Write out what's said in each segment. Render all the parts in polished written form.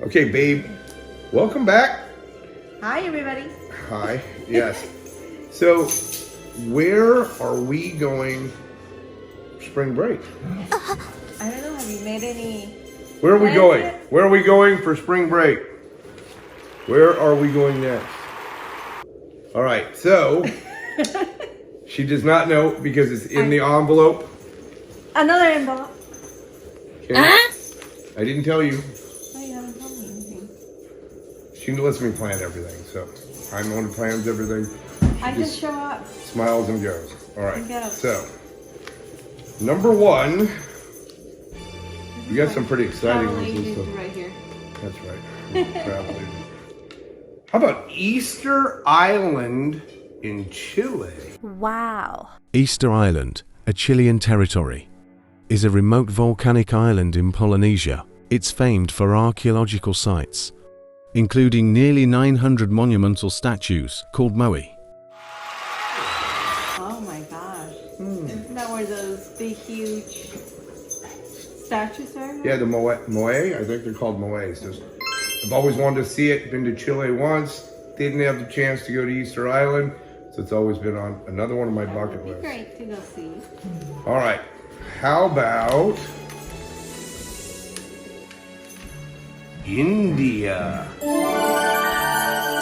Okay, babe. Welcome back. Hi, everybody. Hi. Yes. So, where are we going for spring break? I don't know. Have you made any? Where are we plans going? yet? Where are we going for spring break? Where are we going next? All right. So, she does not know because it's in the envelope. Another envelope. Okay. I didn't tell you. Oh, you haven't told me anything. She lets me plan everything, so I'm the one who plans everything. I just show up. Smiles and goes. All right. And goes. So, number one, we got some pretty exciting Travel ones. agent right here. That's right. Travel agent. How about Easter Island in Chile? Wow. Easter Island, a Chilean territory, is a remote volcanic island in Polynesia. It's famed for archaeological sites, including nearly 900 monumental statues called moai. Oh my gosh. Isn't that where those big, huge statues are? Yeah, the moai. I think they're called moais. I've always wanted to see it. Been to Chile once. Didn't have the chance to go to Easter Island, so it's always been on another one of my bucket It'd be lists. great to go see. All right. How about India?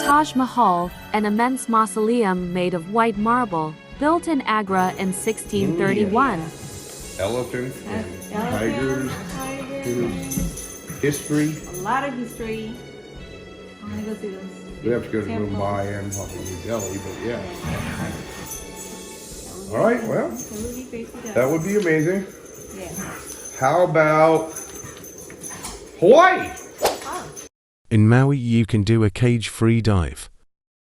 Taj Mahal, an immense mausoleum made of white marble, built in Agra in 1631. Elephants and tigers. History. A lot of history. I want to go see those. We have to go to temples. Mumbai and probably New Delhi, but yeah. That would All right, be- well, that would be great to go. that would be amazing. Yeah. How about Hawaii? Oh. In Maui, you can do a cage-free dive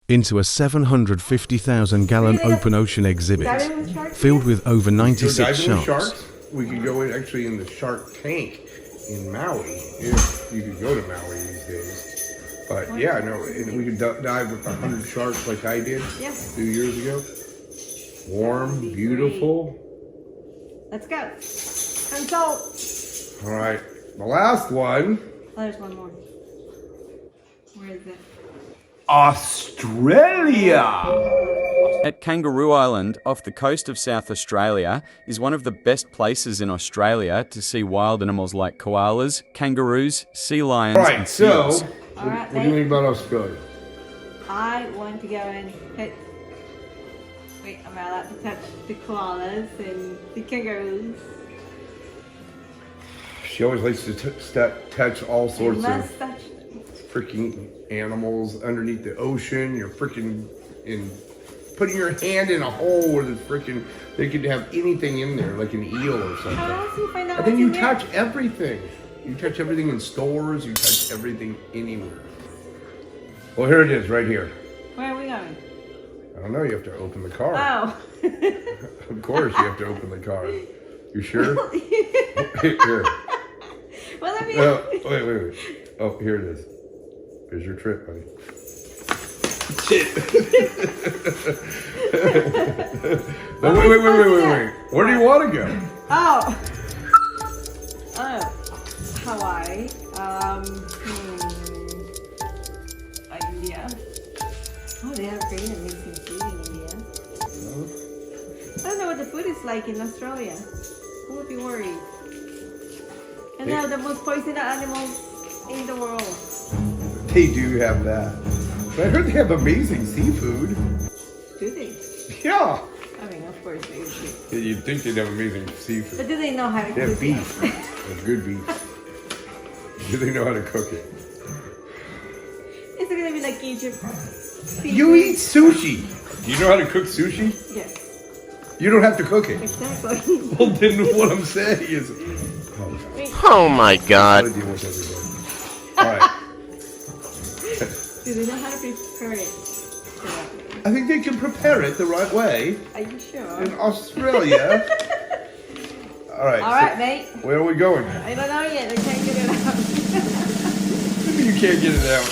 into a 750,000-gallon open ocean exhibit Diving with sharks? filled with over Go 96 diving with sharks. sharks. We could go in, actually in the shark tank in Maui, if you could go to Maui these days. But yeah, no, and we could dive with 100 sharks like I did Yeah. a few years ago. Warm, That'd be beautiful. Let's go. Consult. All right, the last one, Oh, there's one more. Where is it? Australia. At Kangaroo Island, off the coast of South Australia, is one of the best places in Australia to see wild animals like koalas, kangaroos, sea lions, All right, and so seals. All right, what do you think about Australia? I want to go and hit. Wait, am I allowed to touch the koalas and the kangaroos? She always likes to touch all I sorts of must touch them. freaking animals underneath the ocean. You're freaking putting your hand in a hole where they could have anything in there, like an eel or something. How else do you find out And then what's you in there? touch everything. You touch everything in stores. You touch everything anywhere. Well, here it is, right here. Where are we going? I don't know. You have to open the car. Oh. Of course, you have to open the car. You sure? Here. Well, let me. Wait. Oh, here it is. Here's your trip, buddy. No, wait. Where do you want to go? Oh. Hawaii. India. Oh, they have great amazing food in India. I don't know what the food is like in Australia. Who would be worried? And they have the most poisonous animals in the world. They do have that. But I heard they have amazing seafood. Do they? Yeah. I mean, of course they do. You'd think they'd have amazing But seafood. do they know how to They have cook beef. it? They have good beef. Do they know how to cook it? Is it gonna be like Egypt? You eat sushi. Do you know how to cook sushi? Yes, You don't have to cook it. exactly. Well, then what I'm saying is... Oh my god. I deal with everybody. All right. Do they know how to prepare it? I think they can prepare it the right way Are you sure? in Australia. All right. All right, mate. Where are we going? I don't know yet. I can't get it out. You can't get it out.